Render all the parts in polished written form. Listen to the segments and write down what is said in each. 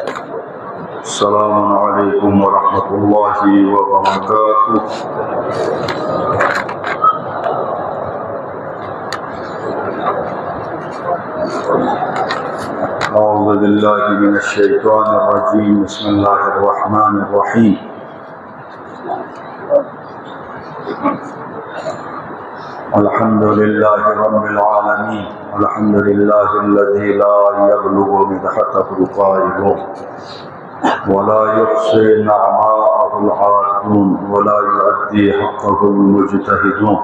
السلام عليكم ورحمة الله وبركاته. أعوذ بالله من الشيطان الرجيم. بسم الله الرحمن الرحيم. الحمد لله رب العالمين. الحمد لله الذي لا يبلغ مدحته القائلون ولا يحصي نعماءه العادون ولا يؤدي حقه المجتهدون،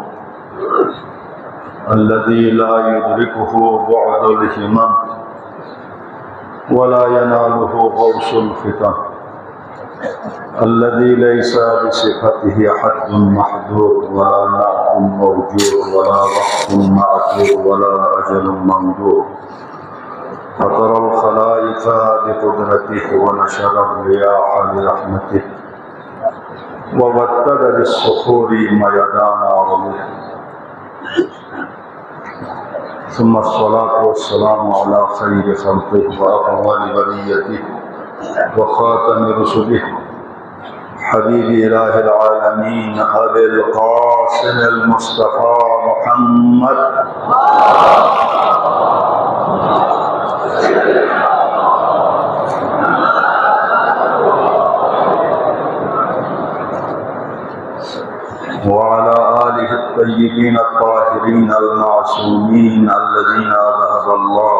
الذي لا يدركه بعد الهمم ولا يناله غوص الفتن، الذي ليس لصفته حد محدود ولا نعت موجود ولا وقت معدود ولا أجل ممدود، فطر الخلائق بقدرته ونشر الرياح برحمته وبتد بالصخور ميدان أرضه، ثم الصلاة والسلام على خير خلقه وأفضل بريته وخاتم رسله حبيب إله العالمين أبي القاسم المصطفى محمد وعلى آله الطيبين الطاهرين المعصومين الذين ذهب الله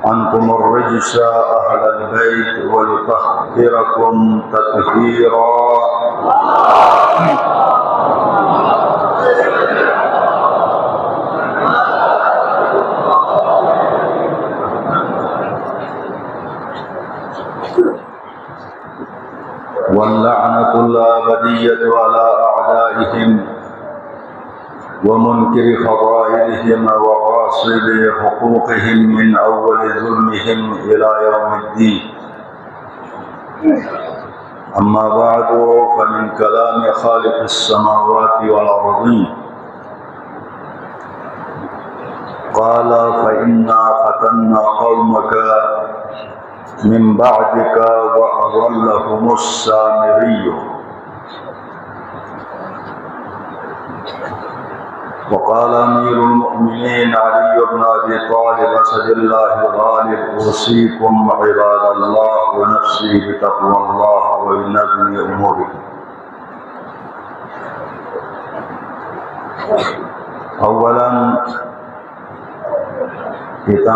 عنكم الرجس أهل البيت ويطهركم تطهيرا. واللعنة الأبدية على أعدائهم ومنكر فضائلهم وغاصب حقوقهم من أول ظلمهم إلى يوم الدين. أما بعد، فمن كلام خالق السماوات والأرضين قال: فإنا فتنا قومك من بعدك وأضلهم السامري. وقال أمير المؤمنين علي بن أبي طالب أسد الله الغالب: أوصيكم عباد الله ونفسي بتقوى الله وبنظم أموركم. أولا kita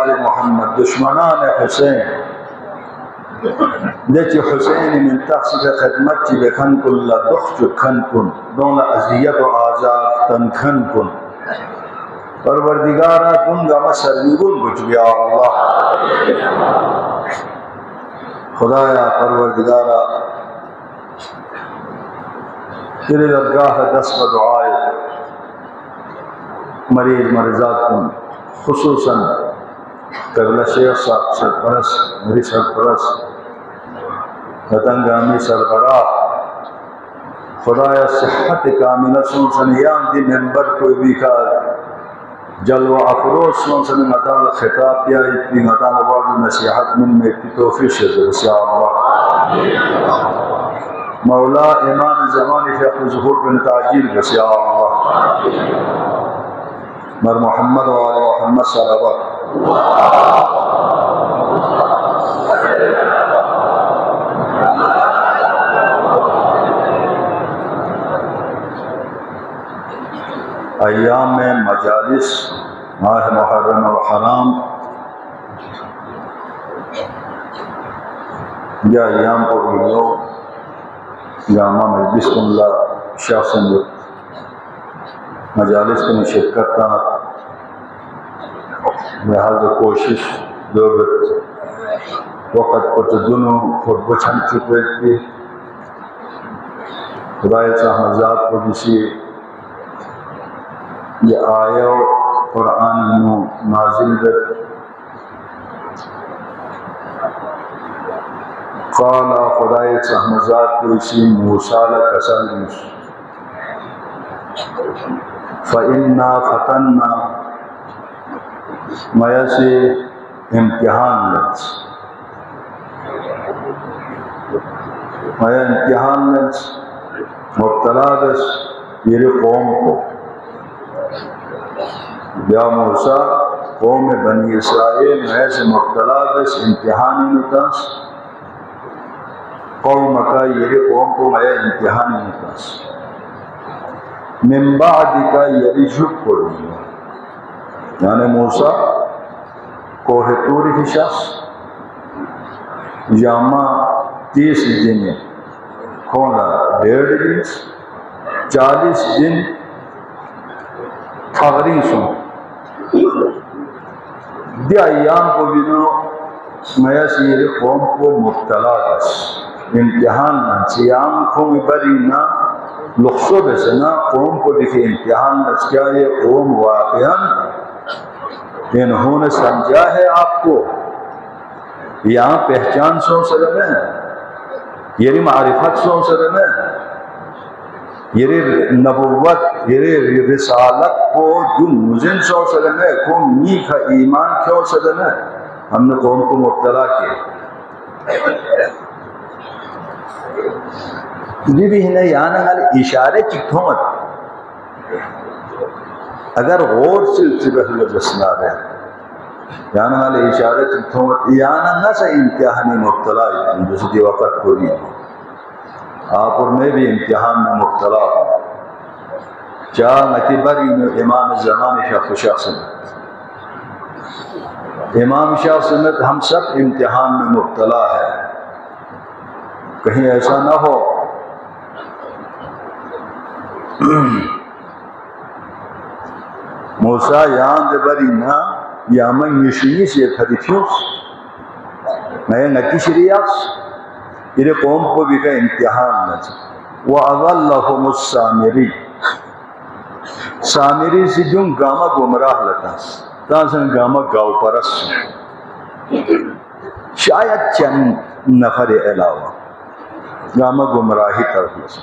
آل محمد دشمنان حسین دیچ حسین من تحصیل خدمت چی بکھن کن لدخ چو کھن کن دون عذیت و آزار تن کھن کن پروردگارا گنگا مسرگون گچ بیا اللہ خدایا پروردگارا تیرے درگاہ دست و دعائے مریض مرضات کن خصوصاً قبلہ شیخ صاحب سرپرست میری سرپرست وطنگامی سربراہ خدایا صحت کاملہ سن سنیان دی ممبر کوئی بھی کا جلوہ افروز سن سن مطال خطاب کیا اتنی مطال بعض نصیحت من میں اتنی توفیق سے یا اللہ مولا امام زمان فیق ظہور بن تاجیر بس یا اللہ مر محمد و آل محمد صلی اللہ علیہ ایام مجالس ماہ محرم و حرام یا ایام کو بھیلو جامعہ مجلس کن اللہ شاہ سنجد مجالس کن شرکت کا لہذا کوشش دوبت وقت پت دنوں خود بچھن چکے تھی خدای صاحبزاد کو کسی یہ آیا قرآن نازل رت قال خدای صاحبزاد کو اسی موسیٰ لکسل فَإِنَّا فَتَنَّا مَيَا سے امتحان لنس مَيَا امتحان لنس مبتلا دس میرے قوم کو یا موسیٰ قوم بنی اسرائیل میں سے مبتلا دس امتحانی نتاس قوم کا یہ قوم کو میں امتحانی نتاس من بعد کا یعنی جھک پڑی یعنی موسیٰ کوہ توری کی شخص یاما 30 دن کھونا 1.5 دن 40 دن تغریسوں دی ایام کو بینو میں سیر قوم کو مبتلا دس امتحان نہ سیام قوم بری نہ لخصو بسنا قوم کو دیکھے امتحان نہ کیا یہ قوم واقعاً انہوں نے سمجھا ہے آپ کو یہاں پہچان سو سرم ہے یہ معرفت سو سرم ہے یہ نبوت یہ رسالت کو جو مزن سو سرم ہے قوم نیک ایمان کیوں سرم ہے ہم نے قوم کو مبتلا کیا یہ بھی ہے یعنی حال اشارے چکھوں مت اگر غور سے بہلو بسنا رہے یعنی حال اشارے چکھوں مت یعنی نہ سے امتحانی مبتلا جیسے دی وقت پوری آپ اور میں بھی امتحان میں مبتلا ہوں چاہ متبری میں امام زمان شاہ خوشاہ سنت امام شاہ سنت ہم سب امتحان میں مبتلا ہے کہیں ایسا نہ ہو موسیٰ یہاں دے بری نا یا من یشنی سے تھریفیوس میں نکی شریعس یہ قوم کو بھی کا امتحان نہ وَأَضَلَّهُمُ السَّامِرِي سامری سے جن گاما گمراہ لتا تاسن گاما گاؤ پرس شاید چند نفر علاوہ گاما گمراہی طرف لسا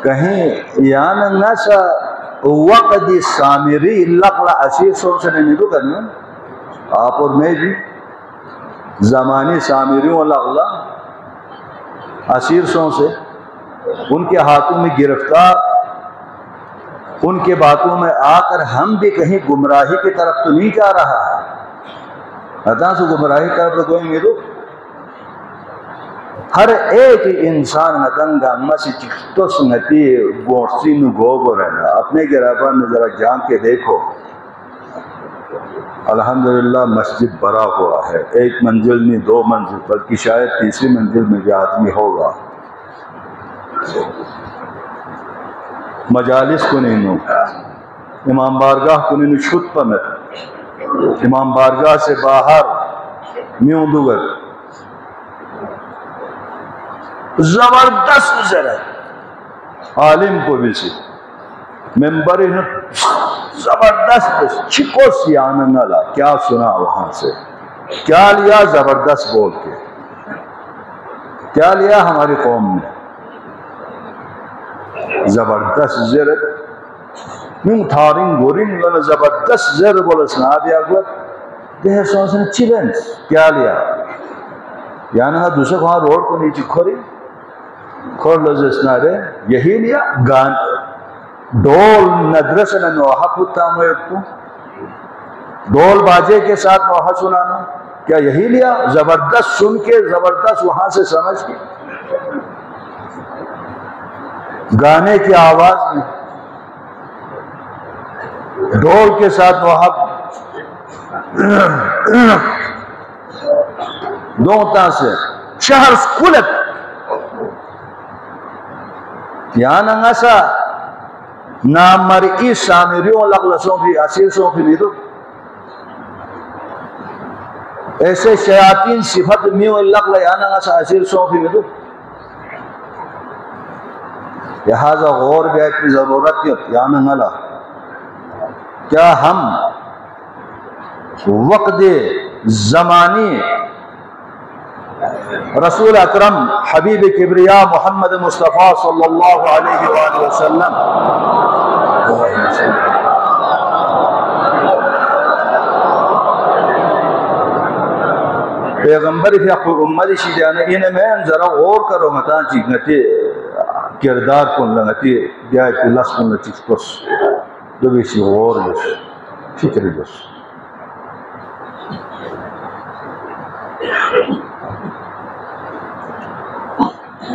کہیں یعنی نسا وقت سامری لقل اسیر سو سے نہیں تو کرنا آپ اور میں بھی زمانی سامریوں لقل اسیر سو سے ان کے ہاتھوں میں گرفتار ان کے باتوں میں آ کر ہم بھی کہیں گمراہی کی طرف تو نہیں جا رہا ہے سے گمراہی طرف تو گوئیں گے تو ہر ایک انسان نتنگا مسی چکتوس نتی گوشتی نو گوبر ہے. اپنے گرابان میں ذرا جان کے دیکھو. الحمدللہ مسجد بڑا ہوا ہے. 1 منزل نہیں 2 منزل بلکہ شاید 3ری منزل میں بھی آدمی ہوگا. مجالس کو نہیں نو امام بارگاہ کو نہیں چھت پمت. امام بارگاہ سے باہر میوں دوگر زبردست زرد عالم کو بھی سی ممبر زبردست چکو سیانا نالا. کیا سنا وہاں سے, کیا لیا زبردست بول کے, کیا لیا ہماری قوم نے زبردست زرد من تھارنگ گورنگ لنا زبردست زرد بولا سناب یا گوت دیہ سونسن چیلنس. کیا لیا یعنی دوسرے وہاں روڈ کو نیچے کھوری کھول لوزسنا رہے. یہی لیا گان ڈول ندرس نوحہ پتا مویت ڈول باجے کے ساتھ نوحہ سنانا. کیا یہی لیا زبردست سن کے زبردست وہاں سے سمجھ کے گانے کی آواز میں ڈول کے ساتھ نوحہ دوتا سے شہر سکولت یہاں ننگا نامرئی سامریوں لغلسوں بھی اسیسوں بھی لیدو. ایسے شیاطین صفت میوں لغل یہاں ننگا اسیسوں بھی لیدو. لہذا غور بیت کی ضرورت ہے. یہاں ننگا کیا ہم وقت زمانی رسول اکرم حبیب کبریا محمد مصطفیٰ صلی اللہ علیہ وآلہ وسلم پیغمبر فی اقوی امت شیدیانے انہیں میں ذرا غور کرو مطان چیکنتی کردار کن لنگتی بیایت اللہ کن لچیس کس دو بیسی غور لس فکر لس.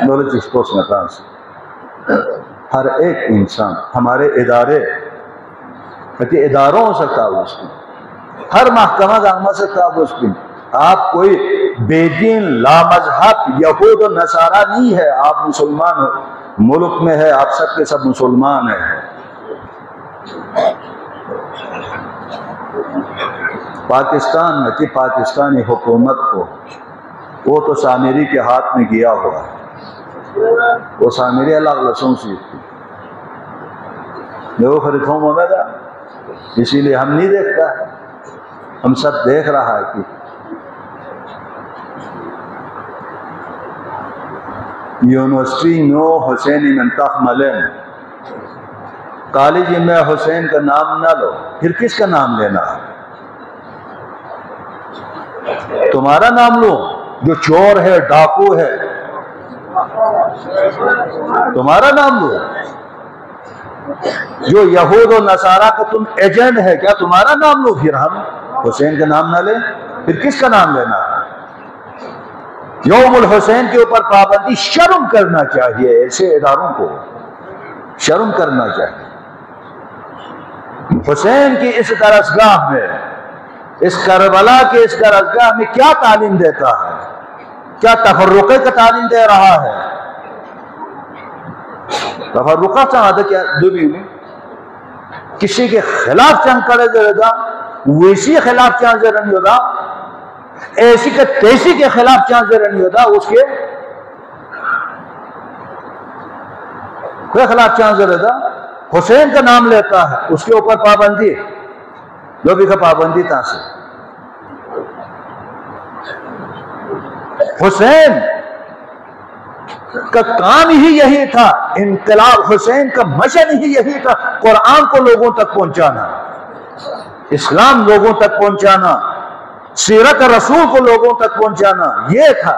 دولت چیز کو سنتان سے ہر ایک انسان ہمارے ادارے کہتے اداروں ہو سکتا ہے اس کی ہر محکمہ دانگمہ سکتا ہے اس کی. آپ کوئی بے دین لامذہب یہود و نصارہ نہیں ہے. آپ مسلمان ملک میں ہے, آپ سب کے سب مسلمان ہیں. پاکستان میں پاکستانی حکومت کو وہ تو سامری کے ہاتھ میں گیا ہوا ہے. وہ سامری اللہ لسوں سے وہ خریدوں مومدہ اسی لئے ہم نہیں دیکھتا. ہم سب دیکھ رہا ہے کہ یونیورسٹی نو حسینی منتخ ملین کالج میں حسین کا نام نہ لو, پھر کس کا نام لینا ہے؟ تمہارا نام لو جو چور ہے ڈاکو ہے, تمہارا نام لو. جو یہود و نصارہ کا تم ایجنٹ ہے کیا تمہارا نام لو. پھر ہم حسین کا نام نہ لیں, پھر کس کا نام لینا ہے؟ یوم الحسین کے اوپر پابندی شرم کرنا چاہیے. ایسے اداروں کو شرم کرنا چاہیے. حسین کی اس درسگاہ میں, اس کربلا کے اس درسگاہ میں کیا تعلیم دیتا ہے؟ کیا تفرقے کا تعلیم دے رہا ہے؟ تفرقہ چاہتا کیا دنیا میں کسی کے خلاف چند کرے جائے ویسی خلاف چاند سے نہیں ہوتا, ایسی کے تیسی کے خلاف چاند سے نہیں ہوتا. اس کے کوئی خلاف چاند سے رہتا. حسین کا نام لیتا ہے, اس کے اوپر پابندی لوبی کا پابندی تھا سے. حسین کا کام ہی یہی تھا, انقلاب حسین کا مشن ہی یہی تھا, قرآن کو لوگوں تک پہنچانا, اسلام لوگوں تک پہنچانا, سیرت رسول کو لوگوں تک پہنچانا, یہ تھا.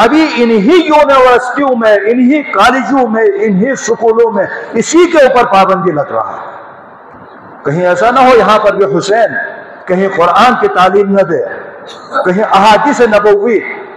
ابھی انہی یونیورسٹیوں میں, انہی کالجوں میں, انہی سکولوں میں اسی کے اوپر پابندی لگ رہا ہے. کہیں ایسا نہ ہو یہاں پر بھی حسین کہیں قرآن کی تعلیم نہ دے, کہیں احادیث نبوی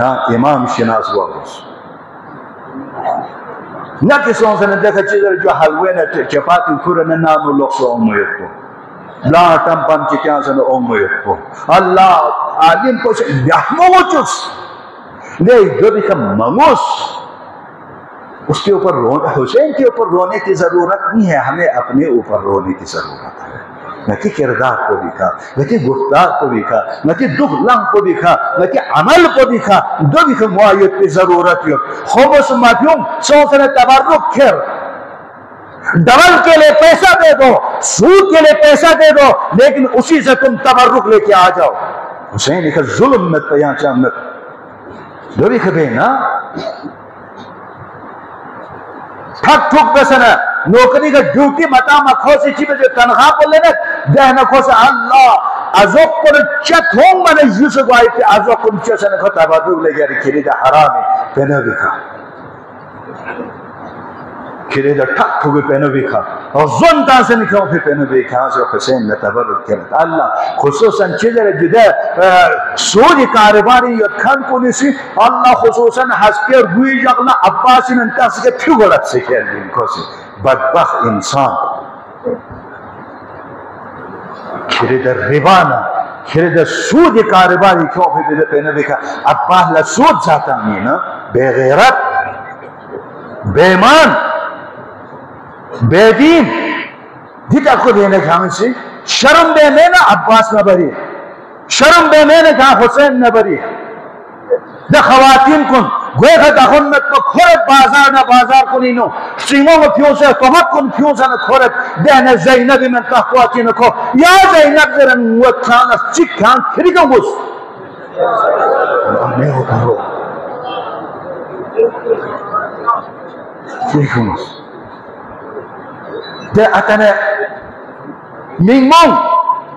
ہاں امام شناس واپس نہ کسوں سے دیکھا چیزر جو حلوے نہ چپاتی کھورے نہ نانو لوگ سو امیت کو لا تمپن کی کیا سن امیت کو اللہ عالم کو سے یحموچس لے جو دیکھا منگوس اس کے اوپر حسین کے اوپر رونے کی ضرورت نہیں ہے، ہمیں اپنے اوپر رونے کی ضرورت ہے. نہ کہ کردار کو دیکھا، نہ کہ گفتار کو دیکھا، نہ کہ دکھ لنگ کو دیکھا، نہ کہ عمل کو دیکھا، دو دیکھا معایت کی ضرورت ہے. خوبس مفہوم سوچنے تبرک کر ڈبل کے لیے پیسہ دے دو، سود کے لیے پیسہ دے دو، لیکن اسی سے تم تبرک لے کے آ جاؤ. حسین ایک ظلم میں پیان چاہمت دو دیکھا بے نا تھک ٹھک بسنا نوکری کا ڈیوٹی متا مکھو سے چیز جو تنخواہ پر لینا دہنا کھو سے اللہ ازوک پر چت ہوں میں نے یوسف آئی پہ ازوک پر چت سنے کھو تبادو لے گیا کھری دا حرامی پہنو بھی کھا کھری دا ٹھک ٹھوکے پہنو بھی کھا اور زن تان سے نکھوں پھر پہنو بھی کھا سے حسین نے تبرک کرتا. اللہ خصوصاً چیزر جدہ سوری کارباری یا کھن کو نسی اللہ خصوصاً حسکر روی جگنا عباسی ننتاس کے پھو غلط سے کھیل دین کو سی بدبخت انسان کھری در ربانا کھری در سود کارباری کیوں پھر پہنو بھی کھا عباس لسود ذاتا مینا بے غیرت بے ایمان بے دین دیتا کو دینے کھامی سے شرم بے میں نا عباس نہ بری شرم بے میں نے کہا حسین نہ بری دا خواتین کن گوئے گا دا خنمت کو کھورت بازار نہ بازار کو نینو سینگوں کو پیوں سے کمک کن پیوں سے نہ کھورت دہنے زینبی من تحقواتی نہ کھو یا زینب درن موت کھانا چک کھان کھری کن گوز میں ہو کرو دیکھو نس دے اتنے مینگ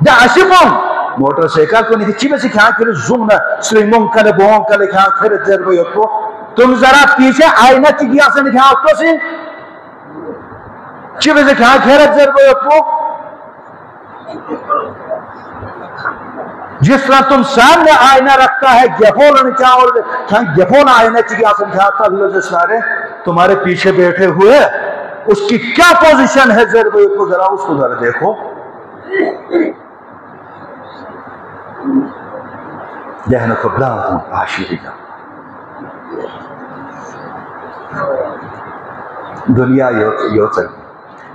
دے عشبون موٹر سیکل کو نہیں چی میں سے کھاں کھر زوم نہ سلیمون کلے بہون کلے کھاں کھر ضربہ یکو تم ذرا پیچھے آئینہ چکیا سے نہیں کھاں تو سی چی میں سے کھاں کھر ضربہ یکو جس طرح تم سامنے آئینہ رکھتا ہے گفول نے کیا اور کھاں گفول آئینہ چکیا سے کھاں تا اللہ سے سارے تمہارے پیچھے بیٹھے ہوئے اس کی کیا پوزیشن ہے ضربہ یکو ذرا اس کو ذرا دیکھو دہنہ کو بلان ہوں عاشقی کا دنیا یوتر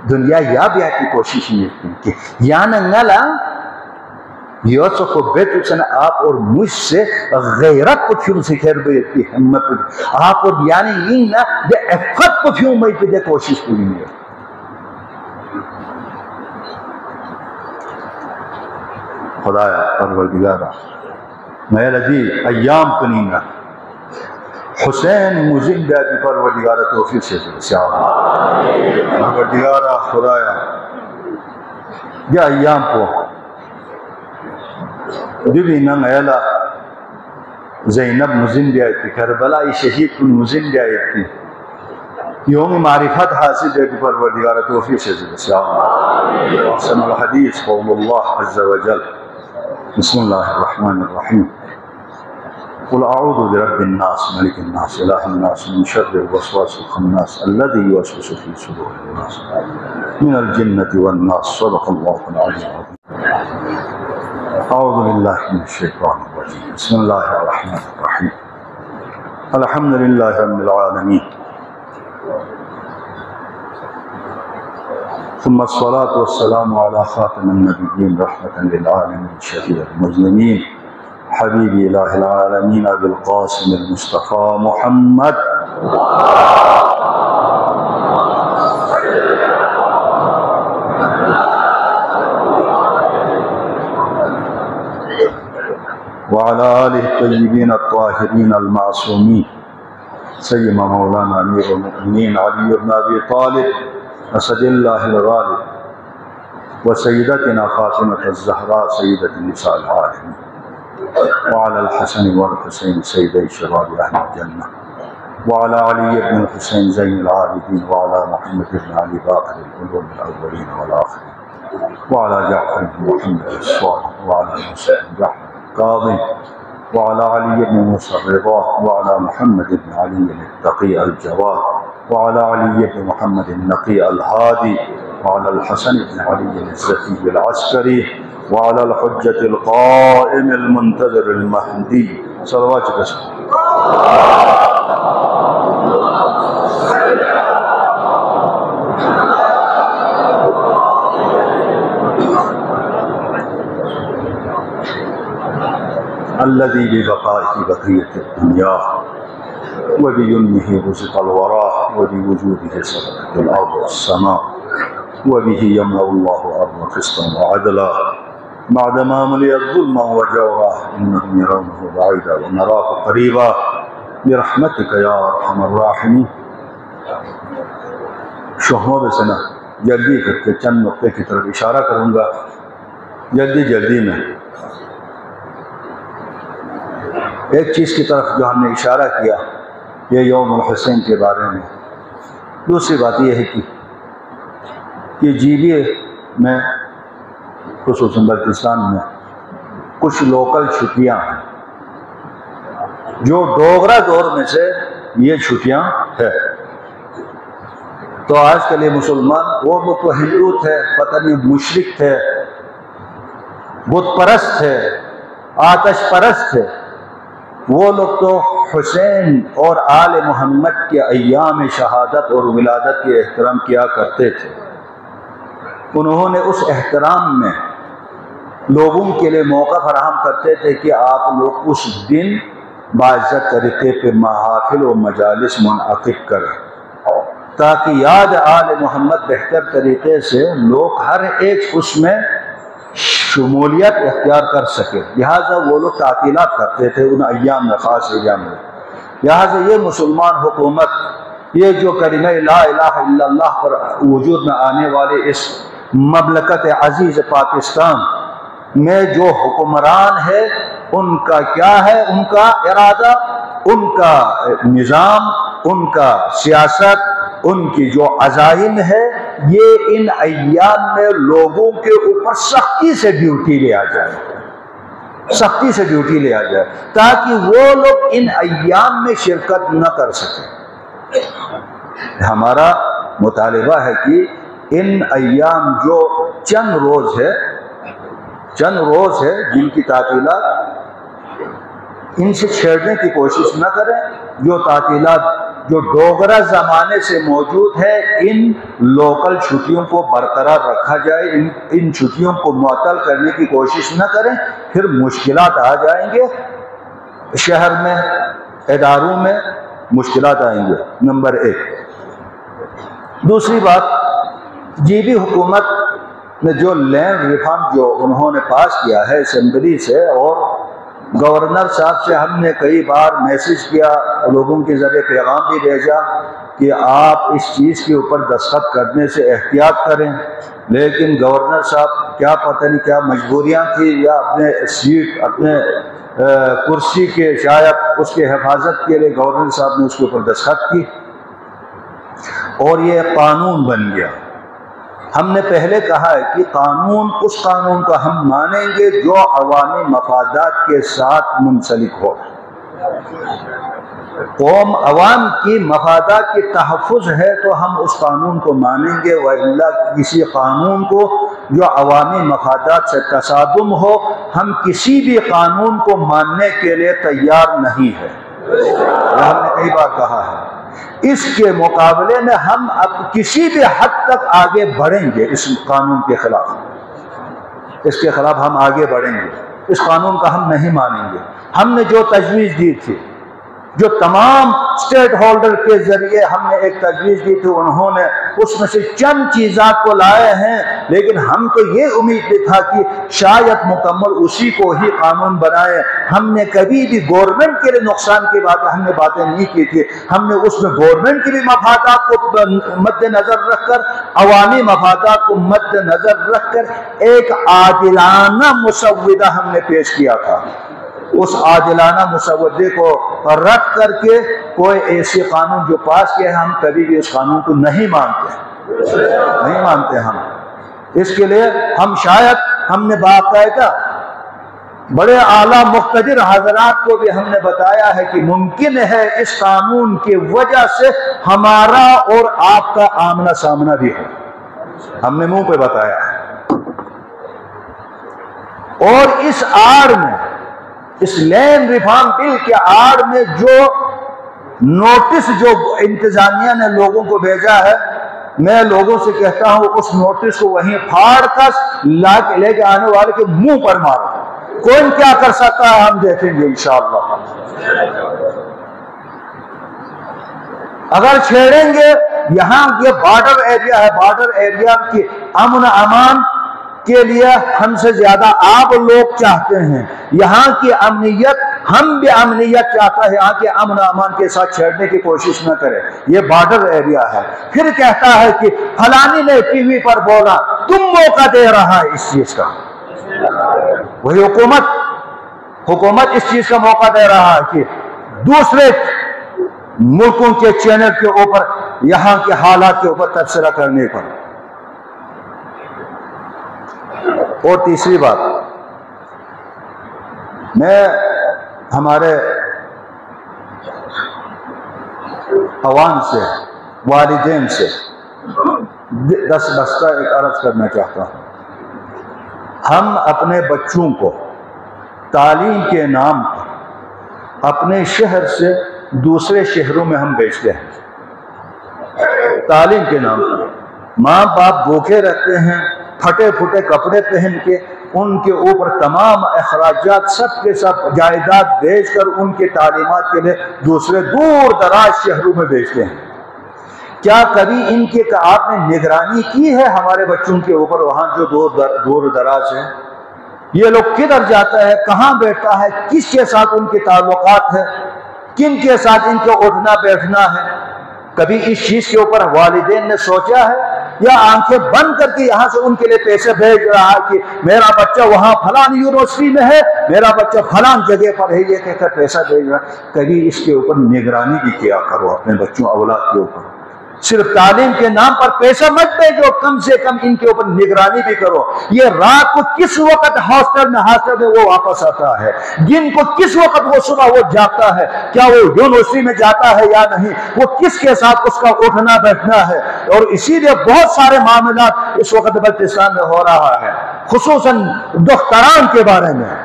دنیا یا بیا کی کوشش نہیں کی یا ننگلا یوتر کو بیٹو چنا آپ اور مجھ سے غیرت کو کیوں سے خیر بیتی ہمت آپ اور یعنی یہ نا دے افت کو کیوں میں پہ دے کوشش پوری نہیں ہے خدایا پروردگارا میں لدی ایام کنینا حسین مزن بیادی پروردگارا توفیق سے پروردگارا خدایا یا ایام کو دیوی نا میلا زینب مزن بیادی کربلائی شہید کن مزن بیادی یوم معرفت حاصل بیادی پروردگارا توفیق سے احسن الحدیث قول اللہ عز وجل بسم اللہ الرحمن الرحیم قل اعوذ برب الناس ملک الناس الہ الناس من شر الوسواس الخناس الذي يوسوس في صدور الناس من الجنة والناس صدق اللہ العلی العظیم اعوذ باللہ من الشیطان الرجیم بسم اللہ الرحمن الرحیم الحمد للہ رب العالمین ثم الصلاة والسلام على خاتم النبيين رحمة للعالمين شفيع المسلمين حبيب إله العالمين أبي القاسم المصطفى محمد وعلى آله الطيبين الطاهرين المعصومين سيما مولانا أمير المؤمنين علي بن أبي طالب اسد اللہ الغالب وسیدتنا فاطمة الزہراء سیدت النساء العالمین وعلى الحسن والحسین سیدی شباب اہل الجنہ وعلى علی بن الحسین زین العابدین وعلى محمد بن علی باقر العلوم الاولین والآخرین وعلى جعفر بن محمد الصالح وعلى موسى بن جعفر القاضي وعلى علي بن موسى الرضا وعلى محمد بن علي التقي الجواد وعلى علي بن محمد النقي الهادي وعلى الحسن بن علي الزكي العسكري وعلى الحجة القائم المنتظر المهدي صلوات الله الذي ببقائه بقية الدنيا وبيمنه رزق الوراء وبوجوده سبقت الأرض والسماء وبه يملأ الله الأرض قسطا وعدلا بعدما ملئت ظلما وجورا إنهم يرونه بعيدا ونراه قريبا برحمتك يا أرحم الراحمين. شہموں سے نا جلدی کر کے چند نقطے کی طرف اشارہ کروں گا جلدی میں. ایک چیز کی طرف جو ہم نے اشارہ کیا یہ یوم الحسین کے بارے میں. دوسری بات یہ ہے کہ جیبیے میں خصوصاً بلتستان میں کچھ لوکل چھٹیاں ہیں جو ڈوگرا دور میں سے یہ چھٹیاں ہیں. تو آج کل یہ مسلمان وہ تو ہندو تھے، پتہ نہیں مشرک تھے، بت پرست تھے، آتش پرست تھے، وہ لوگ تو حسین اور آل محمد کے ایام شہادت اور ولادت کے احترام کیا کرتے تھے. انہوں نے اس احترام میں لوگوں کے لیے موقع فراہم کرتے تھے کہ آپ لوگ اس دن باعزت طریقے پہ محافل و مجالس منعقد کریں تاکہ یاد آل محمد بہتر طریقے سے لوگ ہر ایک اس میں شمولیت اختیار کر سکے. لہٰذا وہ لوگ تعطیلات کرتے تھے ان ایام میں، خاص ایام میں. لہٰذا یہ مسلمان حکومت یہ جو کلمہ لا الہ الا اللہ پر وجود میں آنے والے اس مملکت عزیز پاکستان میں جو حکمران ہے ان کا کیا ہے، ان کا ارادہ، ان کا نظام، ان کا سیاست، ان کی جو عزائم ہے، یہ ان ایام میں لوگوں کے اوپر سختی سے ڈیوٹی لیا جائے، سختی سے ڈیوٹی لیا جائے تاکہ وہ لوگ ان ایام میں شرکت نہ کر سکیں. ہمارا مطالبہ ہے کہ ان ایام جو چند روز ہے جن کی تعطیلات، ان سے چھیڑنے کی کوشش نہ کریں. جو تعطیلات جو ڈوگرا زمانے سے موجود ہے ان لوکل چھٹیوں کو برقرار رکھا جائے، ان چھٹیوں کو معطل کرنے کی کوشش نہ کریں، پھر مشکلات آ جائیں گے، شہر میں اداروں میں مشکلات آئیں گے. نمبر 1. دوسری بات، جی بی حکومت نے جو لینڈ ریفارم جو انہوں نے پاس کیا ہے اسمبلی سے، اور گورنر صاحب سے ہم نے کئی بار میسج کیا، لوگوں کے ذریعے پیغام بھی بھیجا کہ آپ اس چیز کے اوپر دستخط کرنے سے احتیاط کریں، لیکن گورنر صاحب کیا پتہ نہیں کیا مجبوریاں تھی یا اپنے سیٹ، اپنے کرسی کے شاید اس کے حفاظت کے لیے گورنر صاحب نے اس کے اوپر دستخط کی اور یہ قانون بن گیا. ہم نے پہلے کہا ہے کہ اس قانون کو ہم مانیں گے جو عوامی مفادات کے ساتھ منسلک ہو. قوم عوام کی مفادات کی تحفظ ہے تو ہم اس قانون کو مانیں گے، وإلا کسی قانون کو جو عوامی مفادات سے تصادم ہو ہم کسی بھی قانون کو ماننے کے لیے تیار نہیں ہے. یہ ہم نے کئی بار کہا ہے. اس کے مقابلے میں ہم اب کسی بھی حد تک آگے بڑھیں گے اس قانون کے خلاف، اس کے خلاف ہم آگے بڑھیں گے. اس قانون کا ہم نہیں مانیں گے. ہم نے جو تجویز دی تھی، جو تمام اسٹیٹ ہولڈر کے ذریعے ہم نے ایک تجویز دی تھی، انہوں نے اس میں سے چند چیزات کو لائے ہیں، لیکن ہم کو یہ امید بھی تھا کہ شاید مکمل اسی کو ہی قانون بنائے. ہم نے کبھی بھی گورنمنٹ کے لیے نقصان کی ہم نے باتیں نہیں کی تھی. ہم نے اس میں گورنمنٹ کی بھی مفادات کو مد نظر رکھ کر، عوامی مفادات کو مد نظر رکھ کر ایک عادلانہ مسودہ ہم نے پیش کیا تھا. اس عادلانہ مسودے کو رد کر کے کوئی ایسی قانون جو پاس کیا ہے، ہم کبھی بھی اس قانون کو نہیں مانتے. ہم اس کے لیے ہم نے باقاعدہ بڑے اعلیٰ مقتدر حضرات کو بھی ہم نے بتایا ہے کہ ممکن ہے اس قانون کی وجہ سے ہمارا اور آپ کا آمنا سامنا بھی ہو، ہم نے منہ پہ بتایا ہے۔ اور اس آڑ میں، اس لینڈ ریفارم بل کے آڑ میں جو نوٹس جو انتظامیہ نے لوگوں کو بھیجا ہے، میں لوگوں سے کہتا ہوں اس نوٹس کو وہیں پھاڑ کر لے کے آنے والے کے منہ پر مارو، کون کیا کر سکتا ہے ہم دیکھیں گے انشاءاللہ۔ اگر چھیڑیں گے، یہاں یہ بارڈر ایریا ہے، بارڈر ایریا کی امن امان کے لیے ہم سے زیادہ آپ لوگ چاہتے ہیں، یہاں کی امنیت ہم بھی امنیت چاہتا ہے، یہاں کے امن امان کے ساتھ چھیڑنے کی کوشش نہ کرے، یہ بارڈر ایریا ہے۔ پھر کہتا ہے کہ فلانی نے ٹی وی پر بولا، تم موقع دے رہا ہے اس چیز کا، وہی حکومت اس چیز کا موقع دے رہا ہے کہ دوسرے ملکوں کے چینل کے اوپر یہاں کے حالات کے اوپر تبصرہ کرنے پر۔ اور تیسری بات، میں ہمارے عوام سے، والدین سے دس بستہ ایک عرض کرنا چاہتا ہوں۔ ہم اپنے بچوں کو تعلیم کے نام پر اپنے شہر سے دوسرے شہروں میں ہم بھیجتے ہیں، تعلیم کے نام پر۔ ماں باپ بھوکے رہتے ہیں، پھٹے پھٹے کپڑے پہن کے، ان کے اوپر تمام اخراجات سب کے سب جائیداد بیچ کر ان کی تعلیمات کے لیے دوسرے دور دراز شہروں میں بھیجتے ہیں۔ کیا کبھی ان کے آپ نے نگرانی کی ہے ہمارے بچوں کے اوپر، وہاں جو دور دراز ہے؟ یہ لوگ کدھر جاتا ہے، کہاں بیٹھتا ہے، کس کے ساتھ ان کے تعلقات ہیں، کن کے ساتھ ان کے اٹھنا بیٹھنا ہے؟ کبھی اس چیز کے اوپر والدین نے سوچا ہے؟ یا آنکھیں بند کر کے یہاں سے ان کے لیے پیسے بھیج رہا ہے کہ میرا بچہ وہاں فلان یونیورسٹی میں ہے، میرا بچہ فلان جگہ پر ہے، یہ کہہ کر پیسہ بھیج رہا ہے؟ کبھی اس کے اوپر نگرانی بھی کیا کرو اپنے بچوں اولاد کے اوپر۔ صرف تعلیم کے نام پر پیسہ مت بھیجو، کم سے کم ان کے اوپر نگرانی بھی کرو۔ یہ رات کو کس وقت ہاسٹل میں وہ واپس آتا ہے، دن کو کس وقت وہ صبح وہ جاتا ہے، کیا وہ یونیورسٹی میں جاتا ہے یا نہیں، وہ کس کے ساتھ اس کا اٹھنا بیٹھنا ہے۔ اور اسی لیے بہت سارے معاملات اس وقت بلوچستان میں ہو رہا ہے، خصوصاً دختران کے بارے میں۔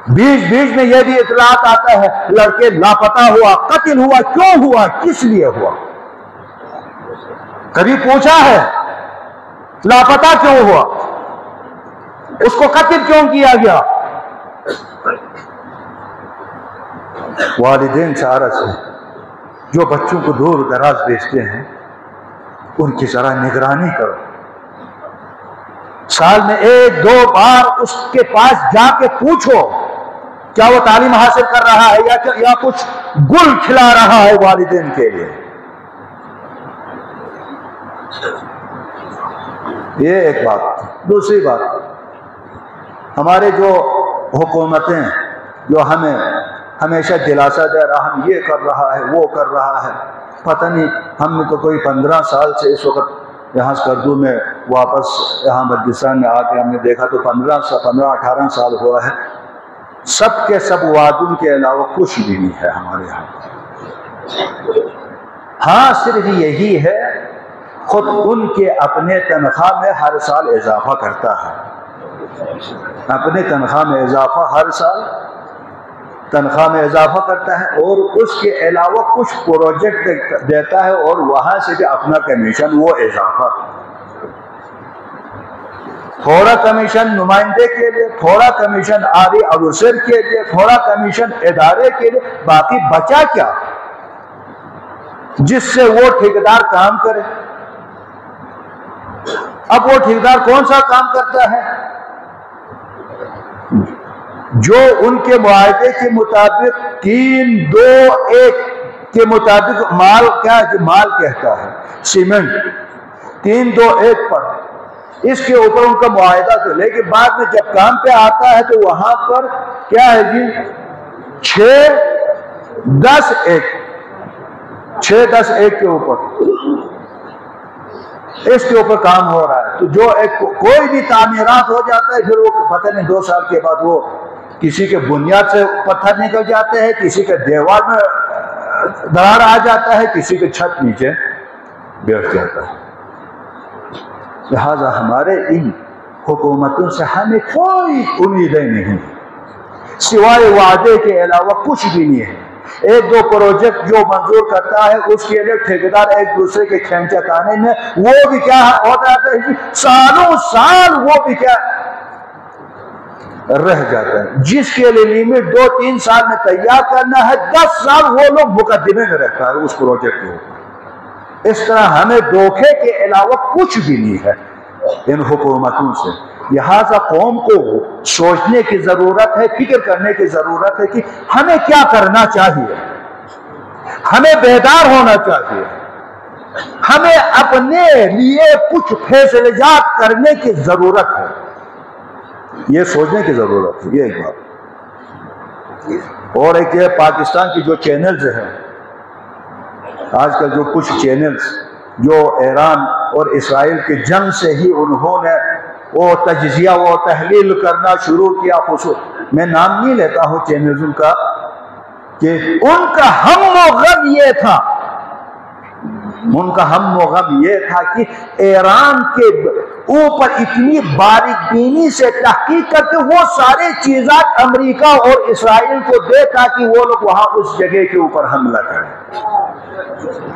بیچ میں یہ بھی اطلاعات آتا ہے لڑکے لاپتہ ہوا، قتل ہوا، کیوں ہوا، کس لیے ہوا؟ کبھی پوچھا ہے لاپتہ کیوں ہوا، اس کو قتل کیوں کیا گیا؟ والدین سے عرض ہے جو بچوں کو دور دراز بھیجتے ہیں ان کی ذرا نگرانی کرو، سال میں 1-2 بار اس کے پاس جا کے پوچھو کیا وہ تعلیم حاصل کر رہا ہے یا کچھ گل کھلا رہا ہے والدین کے لیے۔ یہ ایک بات۔ دوسری بات، ہمارے جو حکومتیں جو ہمیں ہمیشہ دلاسا دے رہا ہم یہ کر رہا ہے وہ کر رہا ہے، پتہ نہیں، ہم نے تو کوئی 15 سال سے اس وقت یہاں سکردو میں واپس یہاں بلوچستان میں آ کے ہم نے دیکھا تو 15-18 سال ہوا ہے، سب کے سب وعدوں کے علاوہ کچھ بھی نہیں ہے ہمارے یہاں۔ ہاں صرف یہی ہے، خود ان کے اپنے تنخواہ میں ہر سال اضافہ کرتا ہے، اپنے تنخواہ میں اضافہ ہر سال تنخواہ میں اضافہ کرتا ہے، اور اس کے علاوہ کچھ پروجیکٹ دیتا ہے اور وہاں سے بھی اپنا کمیشن وہ اضافہ، تھوڑا کمیشن نمائندے کے لیے، تھوڑا کمیشن آری افسر کے لیے، تھوڑا کمیشن ادارے کے لیے، باقی بچا کیا جس سے وہ ٹھیکیدار کام کرے؟ اب وہ ٹھیکیدار کون سا کام کرتا ہے؟ جو ان کے معاہدے کے مطابق 3-2-1 کے مطابق مال کہتا ہے، سیمنٹ 3-2-1 پر، اس کے اوپر ان کا معاہدہ تھا، لیکن بعد میں جب کام پہ آتا ہے تو وہاں پر کیا ہے جی 6-10-1 کے اوپر اس کے اوپر کام ہو رہا ہے. تو جو کوئی بھی تعمیرات ہو جاتا ہے، پھر وہ پتہ نہیں 2 سال کے بعد وہ کسی کے بنیاد سے پتھر نکل جاتے ہیں، کسی کے دیوار میں درار آ جاتا ہے، کسی کے چھت نیچے بیٹھ جاتا ہے. لہذا ہمارے ان حکومتوں سے ہمیں کوئی امیدیں نہیں، سوائے وعدے کے علاوہ کچھ بھی نہیں ہے. 1-2 پروجیکٹ جو منظور کرتا ہے اس کے لیے ٹھیکیدار ایک دوسرے کے کھینچا کھانے میں وہ بھی کیا ہوتا ہے، سالوں سال وہ بھی کیا رہ جاتا ہے. جس کے لیے لیمٹ 2-3 سال میں تیار کرنا ہے، 10 سال وہ لوگ مقدمے میں رہتا ہے اس پروجیکٹ کے اوپر. اس طرح ہمیں دھوکے کے علاوہ کچھ بھی نہیں ہے ان حکومتوں سے. لہذا قوم کو سوچنے کی ضرورت ہے، فکر کرنے کی ضرورت ہے کہ ہمیں کیا کرنا چاہیے، ہمیں بیدار ہونا چاہیے، ہمیں اپنے لیے کچھ فیصلے جات کرنے کی ضرورت ہے. یہ سوچنے کی ضرورت ہے. یہ ایک بات. اور ایک یہ پاکستان کی جو چینلز ہیں آج کل، جو کچھ چینلز جو ایران اور اسرائیل کی جنگ سے ہی انہوں نے وہ تجزیہ و تحلیل کرنا شروع کیا. میں نام نہیں لیتا ہوں چینلز کا، کہ ان کا ہم و غم یہ تھا، ان کا ہم و غم یہ تھا کہ ایران کے اوپر اتنی باریک بینی سے تحقیق کر کے وہ سارے چیزات امریکہ اور اسرائیل کو دے تاکہ وہ لوگ وہاں اس جگہ کے اوپر حملہ کریں.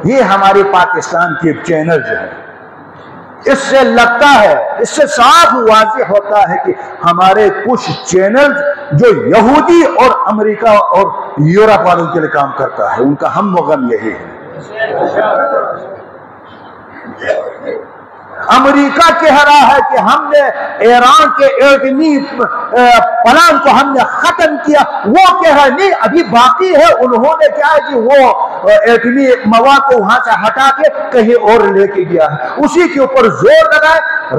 یہ ہماری پاکستان کی چینلز ہیں. اس سے لگتا ہے، اس سے صاف واضح ہوتا ہے کہ ہمارے کچھ چینلز جو یہودی اور امریکہ اور یورپ والوں کے لیے کام کرتا ہے، ان کا ہم و غم یہی ہے. امریکہ کہہ رہا ہے کہ ہم نے ایران کے ایٹمی پلان کو ہم نے ختم کیا، وہ کہہ رہا ہے نہیں ابھی باقی ہے. انہوں نے کیا ہے کہ وہ ایٹمی مواد کو وہاں سے ہٹا کے کہیں اور لے کے گیا ہے. اسی کے اوپر زور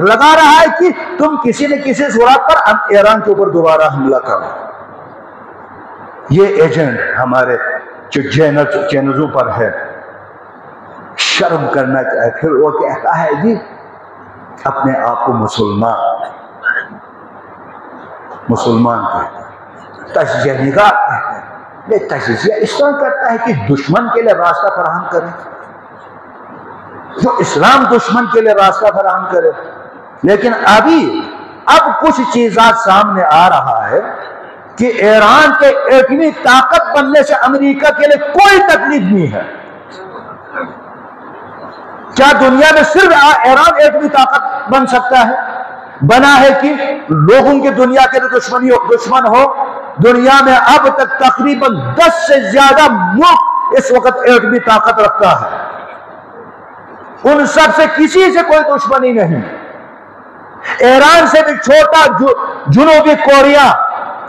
لگا رہا ہے کہ تم کسی نہ کسی صورت پر ہم ایران کے اوپر دوبارہ حملہ کرو. یہ ایجنٹ ہمارے جو چینلوں پر ہے. شرم کرنا چاہے. پھر وہ کہتا ہے جی اپنے آپ کو مسلمان کہتا ہے، تجزیہ نگار کہتا ہے. یہ تجزیہ اس طرح کرتا ہے کہ دشمن کے لیے راستہ فراہم کرے، جو اسلام دشمن کے لیے راستہ فراہم کرے. لیکن اب کچھ چیزات سامنے آ رہا ہے کہ ایران کے ایٹمی طاقت بننے سے امریکہ کے لیے کوئی تکلیف نہیں ہے. کیا دنیا میں صرف ایران ایٹمی طاقت بن سکتا ہے؟ بنا ہے کہ لوگوں کی دنیا کے دشمن ہو. دنیا میں اب تک تقریباً 10 سے زیادہ ملک اس وقت ایٹمی طاقت رکھتا ہے. ان سب سے کسی سے کوئی دشمنی نہیں. ایران سے بھی چھوٹا جنوبی کوریا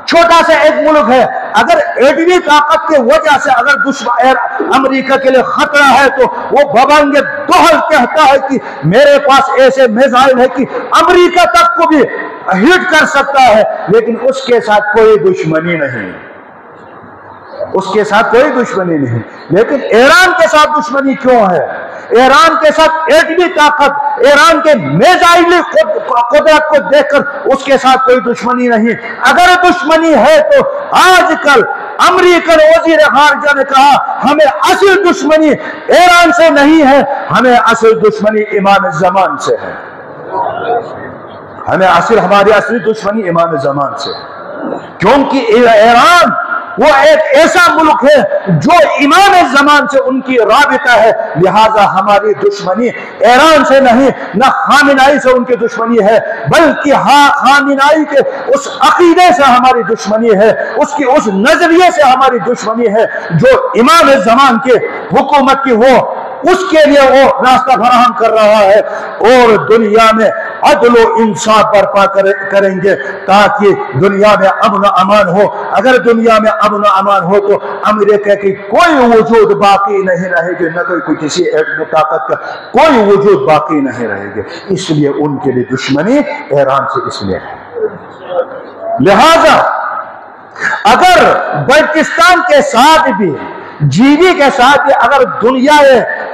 چھوٹا سا ایک ملک ہے. اگر ایٹمی طاقت کی وجہ سے اگر امریکہ کے لیے خطرہ ہے تو وہ ببنگ دوہل کہتا ہے کہ میرے پاس ایسے میزائل ہے کہ امریکہ تک کو بھی ہٹ کر سکتا ہے. لیکن اس کے ساتھ کوئی دشمنی نہیں، اس کے ساتھ کوئی دشمنی نہیں. لیکن ایران کے ساتھ دشمنی کیوں ہے؟ ایران کے ساتھ ایٹمی طاقت، ایران کے میزائل قدرت کو دیکھ کر اس کے ساتھ کوئی دشمنی نہیں. اگر دشمنی ہے تو آج کل امریکن وزیر خارجہ نے کہا ہمیں اصل دشمنی ایران سے نہیں ہے، ہمیں اصل دشمنی امام زمان سے ہے. ہماری اصلی دشمنی امام زمان سے ہے. کیونکہ ایران وہ ایک ایسا ملک ہے جو امام زمان سے ان کی رابطہ ہے. لہذا ہماری دشمنی ایران سے نہیں، نہ خامنائی سے ان کی دشمنی ہے، بلکہ خامنائی کے اس عقیدے سے ہماری دشمنی ہے، اس نظریے سے ہماری دشمنی ہے جو امام زمان کے حکومت کی وہ اس کے لیے وہ راستہ فراہم کر رہا ہے. اور دنیا میں عدل و انصاف برپا کریں گے تاکہ دنیا میں امن و امان ہو. اگر دنیا میں امن و امان ہو تو امریکہ کی کوئی وجود باقی نہیں رہے گی، نہ کوئی کسی ایٹمی طاقت کا کوئی وجود باقی نہیں رہے گی. اس لیے ان کے لیے دشمنی ایران سے اس لیے ہے. لہذا اگر بلوچستان کے ساتھ بھی جیوی کے ساتھ بھی اگر دنیا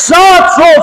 700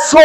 100